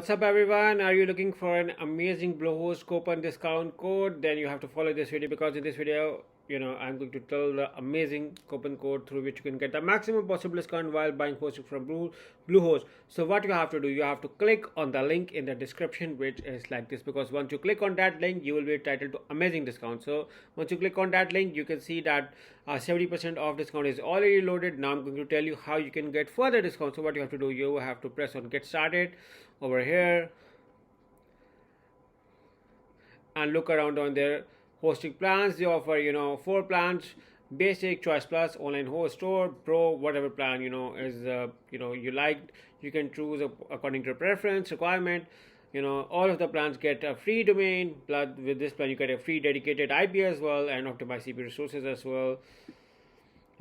What's up everyone? Are you looking for an amazing Bluehost coupon discount code? Then you have to follow this video, because in this video, I'm going to tell the amazing coupon code through which you can get the maximum possible discount while buying hosting from Bluehost. So what you have to do, you have to click on the link in the description, which is like this, because once you click on that link, you will be entitled to amazing discount. So once you click on that link, you can see that 70% off discount is already loaded. Now I'm going to tell you how you can get further discount. So what you have to do, you have to press on get started over here and look around on their hosting plans. They offer 4 plans: basic, choice plus, online host, store, pro. Whatever plan is you like, you can choose according to your preference requirement. All of the plans get a free domain, plus with this plan you get a free dedicated IP as well, and optimized CPU resources as well.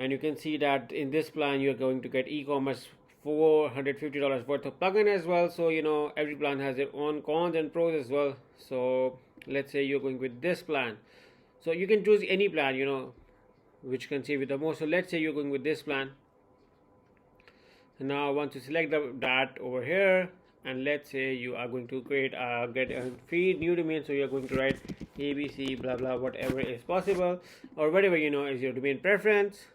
And you can see that in this plan you're going to get e-commerce $450 worth of plugin as well. So every plan has their own cons and pros as well. So let's say you're going with this plan, so you can choose any plan which can save you the most. So let's say you're going with this plan. Now once you select that over here, and let's say you are going to get a free new domain, so you're going to write abc blah blah whatever is possible, or whatever is your domain preference.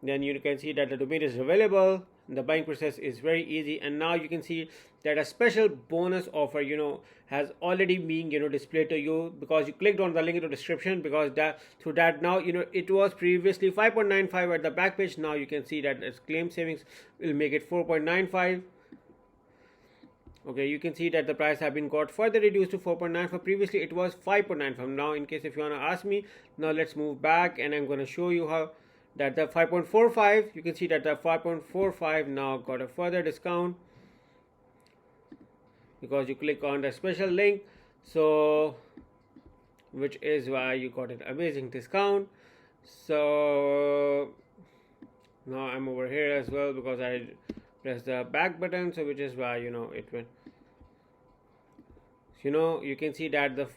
Then you can see that the domain is available. The buying process is very easy, and now you can see that a special bonus offer has already been displayed to you, because you clicked on the link in the description. Because that through that now it was previously 5.95 at the back page. Now you can see that its claim savings will make it 4.95. Okay, you can see that the price have been got further reduced to 4.95. Previously it was 5.95. Now, in case if you want to ask me, now let's move back, and I'm going to show you how that the 5.45, you can see that the 5.45 now got a further discount, because you click on the special link, so which is why you got an amazing discount. So now I'm over here as well, because I press the back button, so which is why it went. You can see that the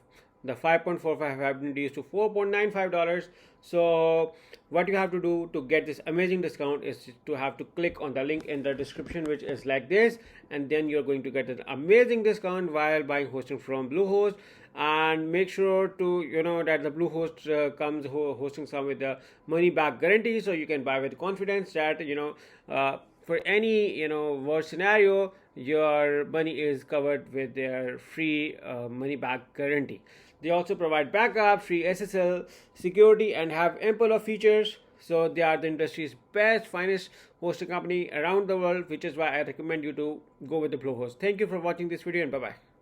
5.45 have been reduced to $4.95. So what you have to do to get this amazing discount is to have to click on the link in the description, which is like this, and then you're going to get an amazing discount while buying hosting from Bluehost. And make sure to that the Bluehost comes hosting some with the money back guarantee, so you can buy with confidence that for any worst scenario, your money is covered with their free money back guarantee. They also provide backup, free SSL security, and have ample of features. So they are the industry's best, finest hosting company around the world, which is why I recommend you to go with the Bluehost. Thank you for watching this video, and bye bye.